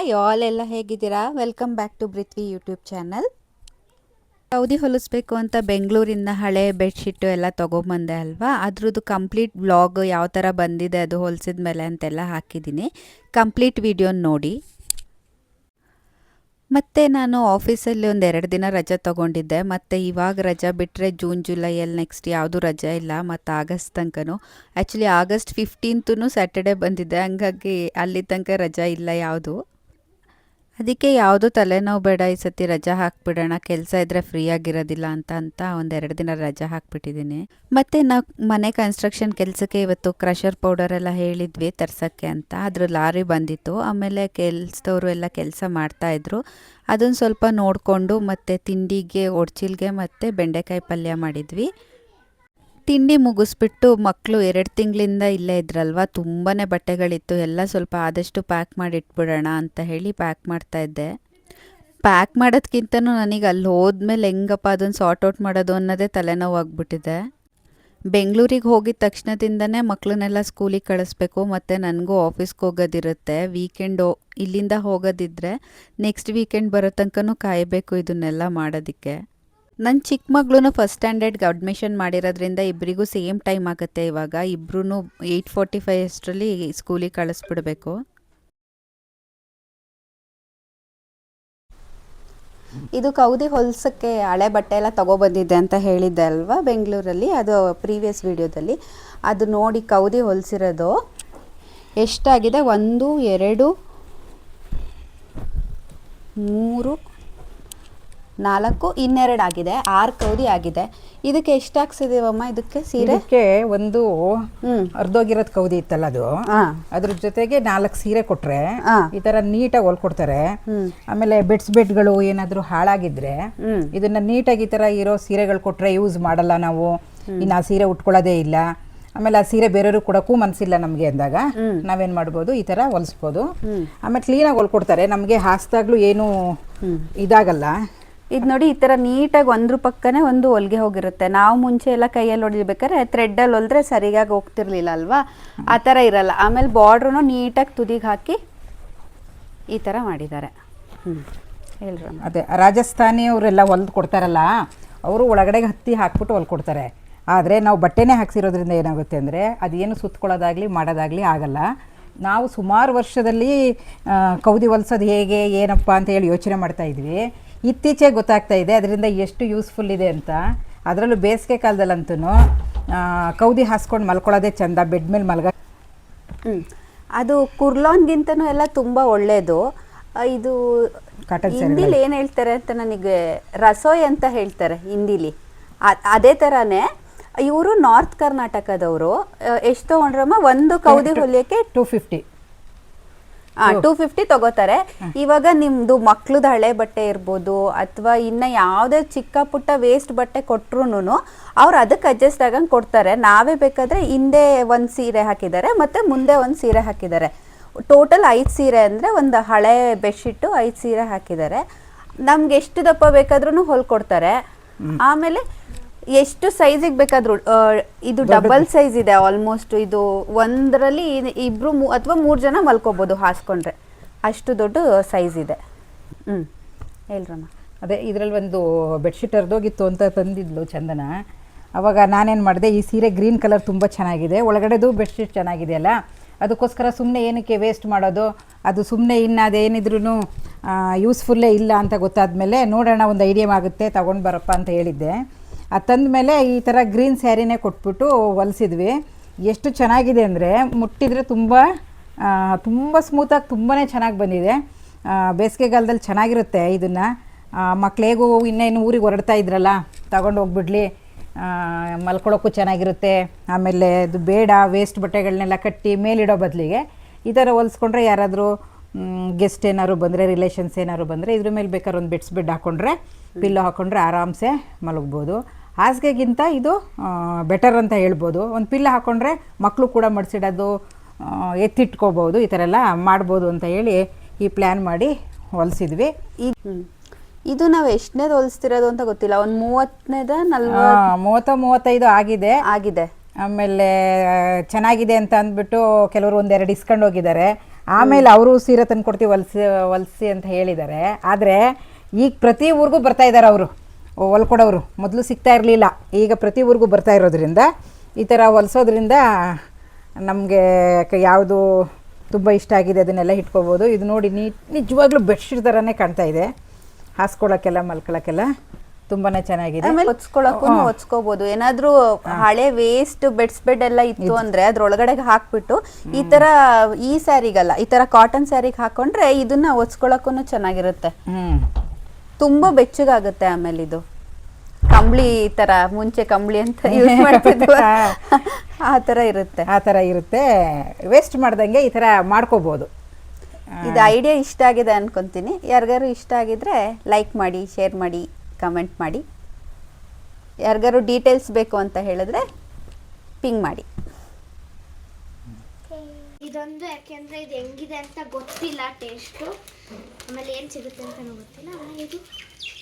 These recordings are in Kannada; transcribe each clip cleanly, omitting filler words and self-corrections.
ಹಾಯ್ ಆಲ್, ಎಲ್ಲ ಹೇಗಿದ್ದೀರಾ? Welcome back to Brithvi YouTube channel. ಸೌದಿ ಹೊಲಿಸ್ಬೇಕು ಅಂತ ಬೆಂಗಳೂರಿಂದ ಹಳೆ ಬೆಡ್ಶೀಟು ಎಲ್ಲ ತೊಗೊಂಬಂದೆ ಅಲ್ವಾ, ಅದ್ರದ್ದು ಕಂಪ್ಲೀಟ್ ವ್ಲಾಗ್ ಯಾವ ಥರ ಬಂದಿದೆ ಅದು ಹೊಲಿಸಿದ ಮೇಲೆ ಅಂತೆಲ್ಲ ಹಾಕಿದ್ದೀನಿ. ಕಂಪ್ಲೀಟ್ ವಿಡಿಯೋ ನೋಡಿ. ಮತ್ತು ನಾನು ಆಫೀಸಲ್ಲಿ ಒಂದು 2 ದಿನ ರಜೆ ತೊಗೊಂಡಿದ್ದೆ. ಮತ್ತು ಇವಾಗ ರಜೆ ಬಿಟ್ಟರೆ ಜೂನ್ ಜುಲೈಯಲ್ಲಿ ನೆಕ್ಸ್ಟ್ ಯಾವುದೂ ರಜೆ ಇಲ್ಲ, ಮತ್ತು ಆಗಸ್ಟ್ ತನಕನೂ. ಆ್ಯಕ್ಚುಲಿ ಆಗಸ್ಟ್ 15ಗೂ ಸ್ಯಾಟರ್ಡೆ ಬಂದಿದೆ, ಹಂಗಾಗಿ ಅಲ್ಲಿ ತನಕ ರಜೆ ಇಲ್ಲ ಯಾವುದು. ಅದಕ್ಕೆ ಯಾವುದೂ ತಲೆನೋವು ಬೇಡ, ಈ ಸತಿ ರಜೆ ಹಾಕ್ಬಿಡೋಣ, ಕೆಲಸ ಇದ್ದರೆ ಫ್ರೀ ಆಗಿರೋದಿಲ್ಲ ಅಂತ ಒಂದು 2 ದಿನ ರಜೆ ಹಾಕ್ಬಿಟ್ಟಿದ್ದೀನಿ. ಮತ್ತು ನಾವು ಮನೆ ಕನ್ಸ್ಟ್ರಕ್ಷನ್ ಕೆಲಸಕ್ಕೆ ಇವತ್ತು ಕ್ರಷರ್ ಪೌಡರ್ ಎಲ್ಲ ಹೇಳಿದ್ವಿ ತರ್ಸೋಕ್ಕೆ ಅಂತ. ಅದ್ರ ಲಾರಿ ಬಂದಿತ್ತು. ಆಮೇಲೆ ಕೆಲಸದವರು ಎಲ್ಲ ಕೆಲಸ ಮಾಡ್ತಾಯಿದ್ರು. ಅದನ್ನು ಸ್ವಲ್ಪ ನೋಡಿಕೊಂಡು ಮತ್ತು ತಿಂಡಿಗೆ ಒಡ್ಚಿಲ್ಗೆ ಮತ್ತು ಬೆಂಡೆಕಾಯಿ ಪಲ್ಯ ಮಾಡಿದ್ವಿ. ತಿಂಡಿ ಮುಗಿಸ್ಬಿಟ್ಟು ಮಕ್ಕಳು 2 ತಿಂಗಳಿಂದ ಇಲ್ಲೇ ಇದ್ರಲ್ವ, ತುಂಬಾ ಬಟ್ಟೆಗಳಿತ್ತು. ಎಲ್ಲ ಸ್ವಲ್ಪ ಆದಷ್ಟು ಪ್ಯಾಕ್ ಮಾಡಿ ಇಟ್ಬಿಡೋಣ ಅಂತ ಹೇಳಿ ಪ್ಯಾಕ್ ಮಾಡ್ತಾಯಿದ್ದೆ. ಪ್ಯಾಕ್ ಮಾಡೋದಕ್ಕಿಂತನೂ ನನಗೆ ಅಲ್ಲಿ ಹೋದ್ಮೇಲೆ ಹೆಂಗಪ್ಪ ಅದನ್ನು ಸಾರ್ಟ್ ಔಟ್ ಮಾಡೋದು ಅನ್ನೋದೇ ತಲೆನೋವು ಆಗ್ಬಿಟ್ಟಿದೆ. ಬೆಂಗಳೂರಿಗೆ ಹೋಗಿದ ತಕ್ಷಣದಿಂದನೇ ಮಕ್ಕಳನ್ನೆಲ್ಲ ಸ್ಕೂಲಿಗೆ ಕಳಿಸ್ಬೇಕು, ಮತ್ತು ನನಗೂ ಆಫೀಸ್ಗೆ ಹೋಗೋದಿರುತ್ತೆ. ವೀಕೆಂಡು ಇಲ್ಲಿಂದ ಹೋಗೋದಿದ್ರೆ ನೆಕ್ಸ್ಟ್ ವೀಕೆಂಡ್ ಬರೋ ತನಕನೂ ಕಾಯಬೇಕು ಇದನ್ನೆಲ್ಲ ಮಾಡೋದಕ್ಕೆ. ನನ್ನ ಚಿಕ್ಕ ಮಗಳೂ ಫಸ್ಟ್ ಸ್ಟ್ಯಾಂಡರ್ಡ್ಗೆ ಅಡ್ಮಿಷನ್ ಮಾಡಿರೋದ್ರಿಂದ ಇಬ್ಬರಿಗೂ ಸೇಮ್ ಟೈಮ್ ಆಗುತ್ತೆ. ಇವಾಗ ಇಬ್ಬರೂ 8:45 ಅಷ್ಟರಲ್ಲಿ ಸ್ಕೂಲಿಗೆ ಕಳಿಸ್ಬಿಡ್ಬೇಕು. ಇದು ಕೌದಿ ಹೊಲ್ಸಕ್ಕೆ ಹಳೆ ಬಟ್ಟೆ ಎಲ್ಲ ತೊಗೊಬಂದಿದ್ದೆ ಅಂತ ಹೇಳಿದ್ದೆ ಅಲ್ವಾ ಬೆಂಗಳೂರಲ್ಲಿ, ಅದು ಪ್ರೀವಿಯಸ್ ವಿಡಿಯೋದಲ್ಲಿ. ಅದು ನೋಡಿ ಕೌದಿ ಹೊಲಿಸಿರೋದು ಎಷ್ಟಾಗಿದೆ, 1 2 3 4 ಇನ್ನೆರಡು ಆಗಿದೆ, 6 ಕೌದಿ ಆಗಿದೆ. ಇದಕ್ಕೆ ಎಷ್ಟು ಹಾಕ್ಸಿದೀವಮ್ಮ? ಇದಕ್ಕೆ ಸೀರೆಗೆ ಒಂದು ಅರ್ಧೋಗಿರೋದ್ ಕೌದಿ ಇತ್ತಲ್ಲ, ಅದು ಅದ್ರ ಜೊತೆಗೆ 4 ಸೀರೆ ಕೊಟ್ರೆ ಈ ತರ ನೀಟಾಗಿ ಹೊಲ್ಕೊಡ್ತಾರೆ. ಆಮೇಲೆ ಬೆಡ್ಗಳು ಏನಾದ್ರು ಹಾಳಾಗಿದ್ರೆ ಇದನ್ನ ನೀಟಾಗಿ ಈ ತರ ಇರೋ ಸೀರೆಗಳು ಕೊಟ್ರೆ ಯೂಸ್ ಮಾಡಲ್ಲ ನಾವು, ಇನ್ನು ಆ ಸೀರೆ ಉಟ್ಕೊಳ್ಳೋದೇ ಇಲ್ಲ. ಆಮೇಲೆ ಆ ಸೀರೆ ಬೇರೆಯವ್ರು ಕೊಡೋಕ್ಕೂ ಮನಸ್ಸಿಲ್ಲ ನಮಗೆ ಅಂದಾಗ ನಾವೇನ್ ಮಾಡ್ಬೋದು, ಈ ತರ ಹೊಲಿಸ್ಬೋದು. ಆಮೇಲೆ ಕ್ಲೀನಾಗಿ ಹೊಲ್ಕೊಡ್ತಾರೆ, ನಮಗೆ ಹಾಸ್ದಾಗ್ಲೂ ಏನು ಇದಾಗಲ್ಲ. ಇದು ನೋಡಿ, ಈ ಥರ ನೀಟಾಗಿ ಒಂದ್ರ ಪಕ್ಕನೇ ಒಂದು ಹೊಲಿಗೆ ಹೋಗಿರುತ್ತೆ. ನಾವು ಮುಂಚೆ ಎಲ್ಲ ಕೈಯಲ್ಲಿ ಹೊಲಿಬೇಕಾದ್ರೆ ಥ್ರೆಡ್ಡಲ್ಲಿ ಹೊಲಿದ್ರೆ ಸರಿಯಾಗಿ ಹೋಗ್ತಿರ್ಲಿಲ್ಲ ಅಲ್ವಾ, ಆ ಥರ ಇರಲ್ಲ. ಆಮೇಲೆ ಬಾರ್ಡ್ರೂ ನೀಟಾಗಿ ತುದಿಗೆ ಹಾಕಿ ಈ ಥರ ಮಾಡಿದ್ದಾರೆ. ಹೇಳ್ರಿ. ಅದೇ ರಾಜಸ್ಥಾನಿಯವರೆಲ್ಲ ಹೊಲ್ದು ಕೊಡ್ತಾರಲ್ಲ, ಅವರು ಒಳಗಡೆಗೆ ಹತ್ತಿ ಹಾಕ್ಬಿಟ್ಟು ಹೊಲ್ಕೊಡ್ತಾರೆ. ಆದರೆ ನಾವು ಬಟ್ಟೆನೇ ಹಾಕ್ಸಿರೋದ್ರಿಂದ ಏನಾಗುತ್ತೆ ಅಂದರೆ ಅದೇನು ಸುತ್ಕೊಳ್ಳೋದಾಗಲಿ ಮಾಡೋದಾಗಲಿ ಆಗಲ್ಲ. ನಾವು ಸುಮಾರು ವರ್ಷದಲ್ಲಿ ಕೌದಿ ಹೊಲ್ಸೋದು ಹೇಗೆ ಏನಪ್ಪ ಅಂತ ಹೇಳಿ ಯೋಚನೆ ಮಾಡ್ತಾ ಇದ್ವಿ. ಇತ್ತೀಚೆಗೆ ಗೊತ್ತಾಗ್ತಾ ಇದೆ ಅದರಿಂದ ಎಷ್ಟು ಯೂಸ್ಫುಲ್ ಇದೆ ಅಂತ. ಅದರಲ್ಲೂ ಬೇಸಿಗೆ ಕಾಲದಲ್ಲಂತೂ ಕೌದಿ ಹಾಸ್ಕೊಂಡು ಮಲ್ಕೊಳ್ಳೋದೇ ಚಂದ, ಬೆಡ್ ಮೇಲೆ ಅದು ಕುರ್ಲಾನ್ಗಿಂತನೂ ಎಲ್ಲ ತುಂಬ ಒಳ್ಳೆಯದು. ಇದು ಹಿಂದಿಲಿ ಏನು ಹೇಳ್ತಾರೆ ಅಂತ, ನನಗೆ ರಸೋಯ್ ಅಂತ ಹೇಳ್ತಾರೆ ಹಿಂದಿಲಿ. ಅದೇ ಥರನೇ ಇವರು ನಾರ್ತ್ ಕರ್ನಾಟಕದವರು. ಎಷ್ಟು ತೊಗೊಂಡ್ರಮ್ಮ ಒಂದು ಕೌದಿ ಹೊಲಿಯೋಕ್ಕೆ? 250. 250 ತಗೋತಾರೆ. ಇವಾಗ ನಿಮ್ದು ಮಕ್ಳದ ಹಳೆ ಬಟ್ಟೆ ಇರ್ಬೋದು ಅಥವಾ ಇನ್ನು ಯಾವುದೇ ಚಿಕ್ಕ ಪುಟ್ಟ ವೇಸ್ಟ್ ಬಟ್ಟೆ ಕೊಟ್ರು ಅವ್ರು ಅದಕ್ಕೆ ಅಡ್ಜಸ್ಟ್ ಆಗಂಗೆ ಕೊಡ್ತಾರೆ. ನಾವೇ ಬೇಕಾದರೆ ಹಿಂದೆ ಒಂದು ಸೀರೆ ಹಾಕಿದ್ದಾರೆ ಮತ್ತು ಮುಂದೆ ಒಂದು ಸೀರೆ ಹಾಕಿದ್ದಾರೆ. ಟೋಟಲ್ 5 ಸೀರೆ ಅಂದರೆ ಒಂದು ಹಳೆ ಬೆಡ್ಶೀಟು 5 ಸೀರೆ ಹಾಕಿದ್ದಾರೆ. ನಮ್ಗೆ ಎಷ್ಟು ದಪ್ಪ ಬೇಕಾದ್ರೂ ಹೊಲ್ಕೊಡ್ತಾರೆ. ಆಮೇಲೆ ಎಷ್ಟು ಸೈಜಿಗೆ ಬೇಕಾದರೂ, ಇದು ಡಬಲ್ ಸೈಜ್ ಇದೆ ಆಲ್ಮೋಸ್ಟ್. ಇದು ಒಂದರಲ್ಲಿ ಇಬ್ಬರು ಅಥವಾ 3 ಜನ ಮಲ್ಕೋಬೋದು ಹಾಸ್ಕೊಂಡ್ರೆ, ಅಷ್ಟು ದೊಡ್ಡ ಸೈಜ್ ಇದೆ. ಹೇಳ್ರಮ್ಮ. ಅದೇ ಇದರಲ್ಲಿ ಒಂದು ಬೆಡ್ಶೀಟ್ ಹರಿದೋಗಿತ್ತು ಅಂತ ತಂದಿದ್ಲು ಚಂದನ. ಅವಾಗ ನಾನೇನು ಮಾಡಿದೆ, ಈ ಸೀರೆ ಗ್ರೀನ್ ಕಲರ್ ತುಂಬ ಚೆನ್ನಾಗಿದೆ, ಒಳಗಡೆದು ಬೆಡ್ಶೀಟ್ ಚೆನ್ನಾಗಿದೆಯಲ್ಲ, ಅದಕ್ಕೋಸ್ಕರ ಸುಮ್ಮನೆ ಏನಕ್ಕೆ ವೇಸ್ಟ್ ಮಾಡೋದು, ಅದು ಸುಮ್ಮನೆ ಇನ್ನು ಅದೇನಿದ್ರೂ ಯೂಸ್ಫುಲ್ಲೇ ಇಲ್ಲ ಅಂತ ಗೊತ್ತಾದಮೇಲೆ ನೋಡೋಣ ಒಂದು ಐಡಿಯಾ ಆಗುತ್ತೆ ತಗೊಂಡು ಬರಪ್ಪ ಅಂತ ಹೇಳಿದ್ದೆ. ಅದು ತಂದಮೇಲೆ ಈ ಥರ ಗ್ರೀನ್ ಸ್ಯಾರಿನೇ ಕೊಟ್ಬಿಟ್ಟು ಹೊಲಿಸಿದ್ವಿ. ಎಷ್ಟು ಚೆನ್ನಾಗಿದೆ ಅಂದರೆ ಮುಟ್ಟಿದರೆ ತುಂಬ ಸ್ಮೂತಾಗಿ ತುಂಬಾ ಚೆನ್ನಾಗಿ ಬಂದಿದೆ. ಬೇಸಿಗೆಗಾಲದಲ್ಲಿ ಚೆನ್ನಾಗಿರುತ್ತೆ. ಇದನ್ನು ಮಕ್ಕಳಿಗೂ ಇನ್ನೇನು ಊರಿಗೆ ಹೊರಡ್ತಾ ಇದ್ರಲ್ಲ ತಗೊಂಡು ಹೋಗ್ಬಿಡ್ಲಿ, ಮಲ್ಕೊಳ್ಳೋಕ್ಕೂ ಚೆನ್ನಾಗಿರುತ್ತೆ. ಆಮೇಲೆ ಅದು ಬೇಡ ವೇಸ್ಟ್ ಬಟ್ಟೆಗಳನ್ನೆಲ್ಲ ಕಟ್ಟಿ ಮೇಲಿಡೋ ಬದಲಿಗೆ ಈ ಥರ ಹೊಲಿಸ್ಕೊಂಡ್ರೆ ಯಾರಾದರೂ ಗೆಸ್ಟ್ ಏನಾದ್ರು ಬಂದರೆ, ರಿಲೇಷನ್ಸ್ ಏನಾದ್ರು ಬಂದರೆ ಇದ್ರ ಮೇಲೆ ಬೇಕಾದ್ರೆ ಒಂದು ಬೆಡ್ ಹಾಕ್ಕೊಂಡ್ರೆ, ಪಿಲ್ಲೋ ಹಾಕ್ಕೊಂಡ್ರೆ ಆರಾಮ್ಸೆ ಮಲಗ್ಬೋದು. ಹಾಸಿಗೆಗಿಂತ ಇದು ಬೆಟರ್ ಅಂತ ಹೇಳ್ಬೋದು. ಒಂದು ಪಿಲ್ಲ ಹಾಕ್ಕೊಂಡ್ರೆ ಮಕ್ಕಳು ಕೂಡ ಮಡಿಸಿಡೋದು, ಎತ್ತಿಟ್ಕೋಬೋದು, ಈ ಥರ ಎಲ್ಲ ಮಾಡ್ಬೋದು ಅಂತ ಹೇಳಿ ಈ ಪ್ಲ್ಯಾನ್ ಮಾಡಿ ಹೊಲಿಸಿದ್ವಿ. ಇದು ನಾವು ಎಷ್ಟನೇದು ಹೊಲಿಸ್ತಿರೋದು ಅಂತ ಗೊತ್ತಿಲ್ಲ, ಒಂದು 30ನೇದ 35 ಆಗಿದೆ. ಆಮೇಲೆ ಚೆನ್ನಾಗಿದೆ ಅಂತ ಅಂದ್ಬಿಟ್ಟು ಕೆಲವರು 1-2 ಇಸ್ಕೊಂಡು ಹೋಗಿದ್ದಾರೆ. ಆಮೇಲೆ ಅವರು ಸೀರೆ ತಂದು ಕೊಡ್ತೀವಿ ಹೊಲ್ಸಿ ಅಂತ ಹೇಳಿದ್ದಾರೆ. ಆದರೆ ಈಗ ಪ್ರತಿ ಊರಿಗೂ ಬರ್ತಾ ಇದ್ದಾರೆ ಅವರು ಹೊಲ್ಕೊಡೋರು. ಮೊದಲು ಸಿಗ್ತಾ ಇರಲಿಲ್ಲ, ಈಗ ಪ್ರತಿ ಊರಿಗೂ ಬರ್ತಾ ಇರೋದ್ರಿಂದ ಈ ಥರ ಹೊಲ್ಸೋದ್ರಿಂದ ನಮಗೆ ಯಾವುದು ತುಂಬ ಇಷ್ಟ ಆಗಿದೆ ಅದನ್ನೆಲ್ಲ ಇಟ್ಕೋಬೋದು. ಇದು ನೋಡಿ ನಿಜವಾಗ್ಲೂ ಬೆಡ್ಶೀಟ್ ಥರನೇ ಕಾಣ್ತಾ ಇದೆ. ಹಾಸ್ಕೊಳಕ್ಕೆಲ್ಲ ಮಲ್ಕೊಳಕ್ಕೆಲ್ಲ ತುಂಬಾನೇ ಚೆನ್ನಾಗಿದೆ. ಆಮೇಲೆ ಹೊಚ್ಕೊಳಕ್ಕೂ ಹೊಚ್ಕೋಬಹುದು. ಏನಾದ್ರೂ ಹಳೆ ವೇಸ್ಟ್ ಬೆಡ್ ಎಲ್ಲ ಇತ್ತು ಅಂದ್ರೆ ಅದ್ರೊಳಗಡೆ ಹಾಕ್ಬಿಟ್ಟು ಈ ತರ ಈ ಸ್ಯಾರಿಗಲ್ಲ, ಈ ತರ ಕಾಟನ್ ಸ್ಯಾರಿಗೆ ಹಾಕೊಂಡ್ರೆ ಇದನ್ನ ಹೊಚ್ಕೊಳಕ್ಕೂ ಚೆನ್ನಾಗಿರುತ್ತೆ. ತುಂಬಾ ಬೆಚ್ಚಗಾಗುತ್ತೆ. ಆಮೇಲೆ ಇದು ಕಂಬಳಿ ತರ, ಮುಂಚೆ ಕಂಬಳಿ ಅಂತ ಯೂಸ್ ಮಾಡ್ತಿದ್ವಿ, ಆ ತರ ಇರುತ್ತೆ. ವೇಸ್ಟ್ ಮಾಡ್ದಂಗೆ ಈ ತರ ಮಾಡ್ಕೋಬಹುದು. ಇದು ಐಡಿಯಾ ಇಷ್ಟ ಆಗಿದೆ ಅನ್ಕೊಂತೀನಿ. ಯಾರಿಗಾರು ಇಷ್ಟ ಆಗಿದ್ರೆ ಲೈಕ್ ಮಾಡಿ, ಶೇರ್ ಮಾಡಿ, ಕಮೆಂಟ್ ಮಾಡಿ. ಯಾರಿಗಾರು ಡೀಟೇಲ್ಸ್ ಬೇಕು ಅಂತ ಹೇಳಿದ್ರೆ ಪಿಂಗ್ ಮಾಡಿ. ಇದೊಂದು ಯಾಕೆಂದ್ರೆ ಇದು ಹೆಂಗಿದೆ ಅಂತ ಗೊತ್ತಿಲ್ಲ, ಟೇಸ್ಟು ಆಮೇಲೆ ಏನು ಸಿಗುತ್ತೆ ಅಂತ ಗೊತ್ತಿಲ್ಲ. ಆಮೇಲೆ ಇದು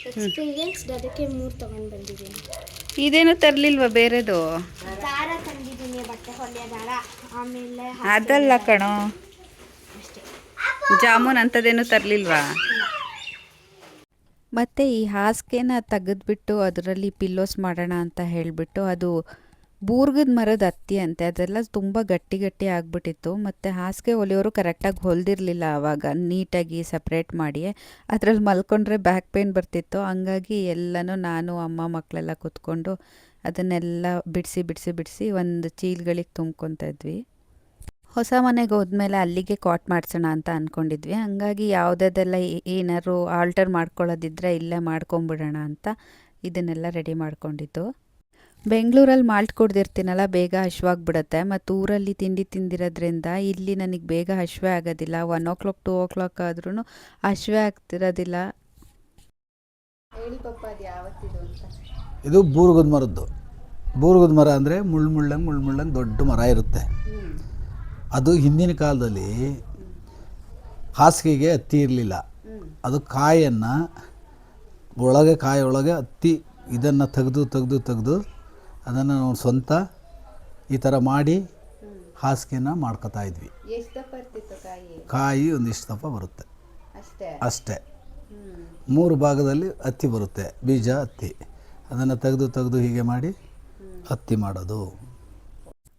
ಎಕ್ಸ್ಪೀರಿಯನ್ಸ್, ಅದಕ್ಕೆ 3 ತಗೊಂಡು ಬಂದಿದ್ದೀನಿ. ಇದೇನು ತರ್ಲಿಲ್ವಾ ಬೇರೆದು? ದಾರ ತಂದಿದ್ದೀನಿ, ಬಟ್ಟೆ ಹೊಲಿಯೋ ದಾರ. ಆಮೇಲೆ ಅದಲ್ಲ ಕಣೋ, ಜಾಮೂನ್ ಅಂತದೇನು ತರ್ಲಿಲ್ವಾ? ಮತ್ತು ಈ ಹಾಸಿಗೆನ ತೆಗೆದ್ಬಿಟ್ಟು ಅದರಲ್ಲಿ ಪಿಲ್ಲೋಸ್ ಮಾಡೋಣ ಅಂತ ಹೇಳಿಬಿಟ್ಟು, ಅದು ಬೂರ್ಗದ ಮರದ ಹತ್ತಿ ಅಂತೆ, ಅದೆಲ್ಲ ತುಂಬ ಗಟ್ಟಿ ಗಟ್ಟಿ ಆಗಿಬಿಟ್ಟಿತ್ತು. ಮತ್ತು ಹಾಸಿಗೆ ಹೊಲಿಯೋರು ಕರೆಕ್ಟಾಗಿ ಹೊಲಿದಿರಲಿಲ್ಲ ಆವಾಗ, ನೀಟಾಗಿ ಸಪ್ರೇಟ್ ಮಾಡಿ. ಅದರಲ್ಲಿ ಮಲ್ಕೊಂಡ್ರೆ ಬ್ಯಾಕ್ ಪೇನ್ ಬರ್ತಿತ್ತು. ಹಂಗಾಗಿ ಎಲ್ಲನೂ ನಾನು ಅಮ್ಮ ಮಕ್ಕಳೆಲ್ಲ ಕೂತ್ಕೊಂಡು ಅದನ್ನೆಲ್ಲ ಬಿಡಿಸಿ ಒಂದು ಚೀಲಗಳಿಗೆ ತುಂಬ್ಕೊತಾ ಇದ್ವಿ. ಹೊಸ ಮನೆಗೆ ಹೋದ್ಮೇಲೆ ಅಲ್ಲಿಗೆ ಕಾಟ್ ಮಾಡಿಸೋಣ ಅಂತ ಅಂದ್ಕೊಂಡಿದ್ವಿ. ಹಂಗಾಗಿ ಯಾವುದೆಲ್ಲ ಏನಾದ್ರು ಆಲ್ಟರ್ ಮಾಡ್ಕೊಳ್ಳೋದಿದ್ರೆ ಇಲ್ಲೇ ಮಾಡ್ಕೊಂಬಿಡೋಣ ಅಂತ ಇದನ್ನೆಲ್ಲ ರೆಡಿ ಮಾಡ್ಕೊಂಡಿದ್ದು. ಬೆಂಗಳೂರಲ್ಲಿ ಮಾಲ್ಟ್ ಕುಡ್ದಿರ್ತೀನಲ್ಲ, ಬೇಗ ಹಶ್ವಾಗ್ಬಿಡುತ್ತೆ. ಮತ್ತು ಊರಲ್ಲಿ ತಿಂಡಿ ತಿಂದಿರೋದ್ರಿಂದ ಇಲ್ಲಿ ನನಗೆ ಬೇಗ ಹಶ್ವೆ ಆಗೋದಿಲ್ಲ. 1 o'clock 2 o'clock ಆದ್ರೂ ಹಶ್ವೆ ಆಗ್ತಿರೋದಿಲ್ಲ. ಹೇಳಿ ಪಪ್ಪ, ಅದು ಯಾವತ್ತಿದು ಅಂತ? ಇದು ಬೂರ್ಗದ ಮರದ್ದು. ಬೂರ್ಗದ ಮರ ಅಂದರೆ ಮುಳ್ಳುಂಗೆ ದೊಡ್ಡ ಮರ ಇರುತ್ತೆ. ಅದು ಹಿಂದಿನ ಕಾಲದಲ್ಲಿ ಹಾಸಿಗೆಗೆ ಹತ್ತಿ ಇರಲಿಲ್ಲ. ಅದು ಕಾಯನ್ನು ಕಾಯಿ ಒಳಗೆ ಹತ್ತಿ ಇದನ್ನು ತೆಗೆದು ಅದನ್ನು ನಾವು ಸ್ವಂತ ಈ ಥರ ಮಾಡಿ ಹಾಸಿಗೆನ ಮಾಡ್ಕೊತಾ ಇದ್ವಿ. ಕಾಯಿ ಒಂದಿಷ್ಟು ದಪ್ಪ ಬರುತ್ತೆ ಅಷ್ಟೇ. 3 ಭಾಗದಲ್ಲಿ ಹತ್ತಿ ಬರುತ್ತೆ, ಬೀಜ ಹತ್ತಿ. ಅದನ್ನು ತೆಗೆದು ಹೀಗೆ ಮಾಡಿ ಹತ್ತಿ ಮಾಡೋದು.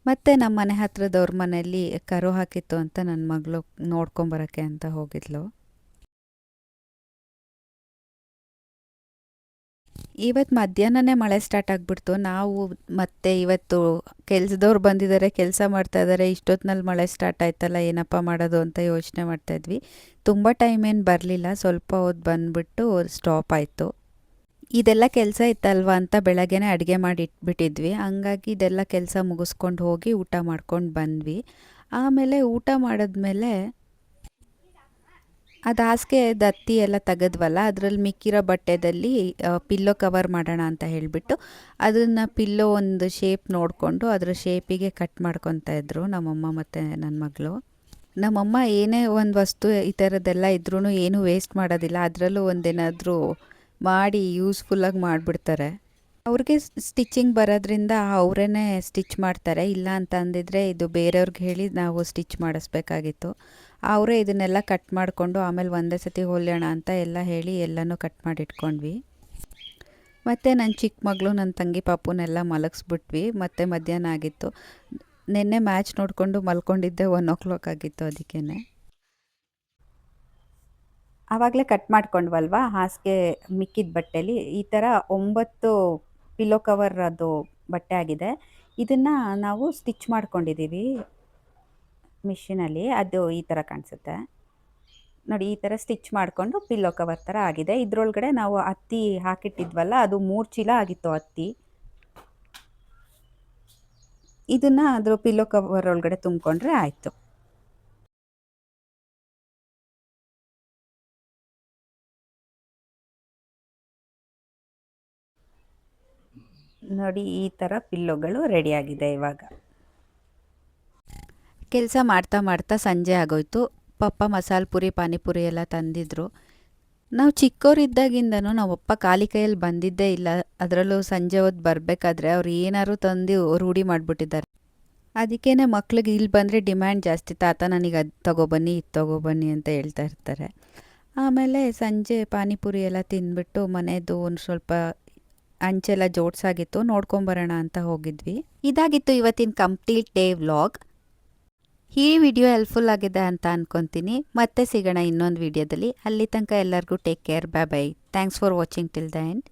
ಮತ್ತು ನಮ್ಮ ಮನೆ ಹತ್ರದವ್ರ ಮನೆಯಲ್ಲಿ ಕರು ಹಾಕಿತ್ತು ಅಂತ ನನ್ನ ಮಗಳು ನೋಡ್ಕೊಂಬರೋಕ್ಕೆ ಅಂತ ಹೋಗಿದ್ಲು. ಇವತ್ತು ಮಧ್ಯಾಹ್ನನೇ ಮಳೆ ಸ್ಟಾರ್ಟ್ ಆಗಿಬಿಡ್ತು. ನಾವು ಮತ್ತೆ ಇವತ್ತು ಕೆಲಸದವ್ರು ಬಂದಿದ್ದಾರೆ, ಕೆಲಸ ಮಾಡ್ತಾಯಿದ್ದಾರೆ. ಇಷ್ಟೊತ್ತಿನಲ್ಲಿ ಮಳೆ ಸ್ಟಾರ್ಟ್ ಆಯ್ತಲ್ಲ, ಏನಪ್ಪ ಮಾಡೋದು ಅಂತ ಯೋಚನೆ ಮಾಡ್ತಾಯಿದ್ವಿ. ತುಂಬ ಟೈಮ್ ಏನು ಬರಲಿಲ್ಲ, ಸ್ವಲ್ಪ ಹೊತ್ತು ಬಂದುಬಿಟ್ಟು ಸ್ಟಾಪ್ ಆಯಿತು. ಇದೆಲ್ಲ ಕೆಲಸ ಇತ್ತಲ್ವ ಅಂತ ಬೆಳಗ್ಗೆನೇ ಅಡುಗೆ ಮಾಡಿ ಇಟ್ಬಿಟ್ಟಿದ್ವಿ. ಹಂಗಾಗಿ ಇದೆಲ್ಲ ಕೆಲಸ ಮುಗಿಸ್ಕೊಂಡು ಹೋಗಿ ಊಟ ಮಾಡ್ಕೊಂಡು ಬಂದ್ವಿ. ಆಮೇಲೆ ಊಟ ಮಾಡಿದ್ಮೇಲೆ ಅದು ಹಾಸಿಗೆ ಹತ್ತಿ ಎಲ್ಲ ತೆಗೆದ್ವಲ್ಲ, ಅದರಲ್ಲಿ ಮಿಕ್ಕಿರೋ ಬಟ್ಟೆದಲ್ಲಿ ಪಿಲ್ಲೋ ಕವರ್ ಮಾಡೋಣ ಅಂತ ಹೇಳಿಬಿಟ್ಟು ಅದನ್ನು ಪಿಲ್ಲೋ ಒಂದು ಶೇಪ್ ನೋಡಿಕೊಂಡು ಅದರ ಶೇಪಿಗೆ ಕಟ್ ಮಾಡ್ಕೊತಾ ಇದ್ರು ನಮ್ಮಮ್ಮ ಮತ್ತು ನನ್ನ ಮಗಳು. ನಮ್ಮಮ್ಮ ಏನೇ ಒಂದು ವಸ್ತು ಈ ಥರದ್ದೆಲ್ಲ ಇದ್ರೂ ಏನೂ ವೇಸ್ಟ್ ಮಾಡೋದಿಲ್ಲ. ಅದರಲ್ಲೂ ಒಂದೇನಾದರೂ ಮಾಡಿ ಯೂಸ್ಫುಲ್ಲಾಗಿ ಮಾಡಿಬಿಡ್ತಾರೆ. ಅವ್ರಿಗೆ ಸ್ಟಿಚಿಂಗ್ ಬರೋದ್ರಿಂದ ಅವರೇ ಸ್ಟಿಚ್ ಮಾಡ್ತಾರೆ. ಇಲ್ಲ ಅಂತ ಅಂದಿದ್ರೆ ಇದು ಬೇರೆಯವ್ರಿಗೆ ಹೇಳಿ ನಾವು ಸ್ಟಿಚ್ ಮಾಡಿಸ್ಬೇಕಾಗಿತ್ತು. ಅವರೇ ಇದನ್ನೆಲ್ಲ ಕಟ್ ಮಾಡಿಕೊಂಡು ಆಮೇಲೆ ಒಂದೇ ಸತಿ ಹೊಲಿಯೋಣ ಅಂತ ಎಲ್ಲ ಹೇಳಿ ಎಲ್ಲನೂ ಕಟ್ ಮಾಡಿ ಇಟ್ಕೊಂಡ್ವಿ. ಮತ್ತು ನನ್ನ ಚಿಕ್ಕ ಮಗಳು, ನನ್ನ ತಂಗಿ ಪಾಪುನೆಲ್ಲ ಮಲಗಿಸ್ಬಿಟ್ವಿ. ಮತ್ತು ಮಧ್ಯಾಹ್ನ ಆಗಿತ್ತು. ನಿನ್ನೆ ಮ್ಯಾಚ್ ನೋಡಿಕೊಂಡು ಮಲ್ಕೊಂಡಿದ್ದೆ, 1 o'clock ಆಗಿತ್ತು. ಅದಕ್ಕೇ ಆವಾಗಲೇ ಕಟ್ ಮಾಡ್ಕೊಂಡ್ವಲ್ವ ಹಾಸಿಗೆ ಮಿಕ್ಕಿದ ಬಟ್ಟೆಲಿ ಈ ಥರ 9 ಪಿಲ್ಲೋ ಕವರ್ ಅದು ಬಟ್ಟೆ ಆಗಿದೆ. ಇದನ್ನು ನಾವು ಸ್ಟಿಚ್ ಮಾಡ್ಕೊಂಡಿದ್ದೀವಿ ಮಿಷಿನಲ್ಲಿ. ಅದು ಈ ಥರ ಕಾಣಿಸುತ್ತೆ ನೋಡಿ. ಈ ಥರ ಸ್ಟಿಚ್ ಮಾಡಿಕೊಂಡು ಪಿಲ್ಲೋ ಕವರ್ ಥರ ಆಗಿದೆ. ಇದರೊಳಗಡೆ ನಾವು ಹತ್ತಿ ಹಾಕಿಟ್ಟಿದ್ವಲ್ಲ, ಅದು 3 ಚೀಲ ಆಗಿತ್ತು ಹತ್ತಿ. ಇದನ್ನು ಅದ್ರ ಪಿಲ್ಲೋ ಕವರ್ ಒಳಗಡೆ ತುಂಬಿಕೊಂಡ್ರೆ ಆಯಿತು. ನೋಡಿ, ಈ ಥರ ಪಿಲ್ಲೋಗಳು ರೆಡಿಯಾಗಿದೆ. ಇವಾಗ ಕೆಲಸ ಮಾಡ್ತಾ ಸಂಜೆ ಆಗೋಯ್ತು. ಪಪ್ಪ ಮಸಾಲೆ ಪುರಿ, ಪಾನಿಪುರಿ ಎಲ್ಲ ತಂದಿದ್ರು. ನಾವು ಚಿಕ್ಕವರಿದ್ದಾಗಿಂದನೂ ನಮ್ಮಪ್ಪ ಖಾಲಿ ಕೈಯಲ್ಲಿ ಬಂದಿದ್ದೇ ಇಲ್ಲ. ಅದರಲ್ಲೂ ಸಂಜೆ ಹೊತ್ತು ಬರಬೇಕಾದ್ರೆ ಅವ್ರು ಏನಾದ್ರು ತಂದು ರೂಢಿ ಮಾಡಿಬಿಟ್ಟಿದ್ದಾರೆ. ಅದಕ್ಕೇ ಮಕ್ಳಿಗೆ ಇಲ್ಲಿ ಬಂದರೆ ಡಿಮ್ಯಾಂಡ್ ಜಾಸ್ತಿ, ತಾತ ನನಗೆ ಅದು ತಗೊಬನ್ನಿ ಇದು ತಗೊಬನ್ನಿ ಅಂತ ಹೇಳ್ತಾ ಇರ್ತಾರೆ. ಆಮೇಲೆ ಸಂಜೆ ಪಾನಿಪುರಿ ಎಲ್ಲ ತಿಂದ್ಬಿಟ್ಟು ಮನೆಯದು ಒಂದು ಸ್ವಲ್ಪ ಅಂಚೆಲ್ಲ ಜೋಡಿಸಾಗಿತ್ತು, ನೋಡ್ಕೊಂಬರೋಣ ಅಂತ ಹೋಗಿದ್ವಿ. ಇದಾಗಿತ್ತು ಇವತ್ತಿನ ಕಂಪ್ಲೀಟ್ ಡೇ ವ್ಲಾಗ್. ಈ ವಿಡಿಯೋ ಹೆಲ್ಪ್ಫುಲ್ ಆಗಿದೆ ಅಂತ ಅನ್ಕೊತೀನಿ. ಮತ್ತೆ ಸಿಗೋಣ ಇನ್ನೊಂದು ವಿಡಿಯೋದಲ್ಲಿ. ಅಲ್ಲಿ ತನಕ ಎಲ್ಲರಿಗೂ take care, bye bye. Thanks for watching till the end.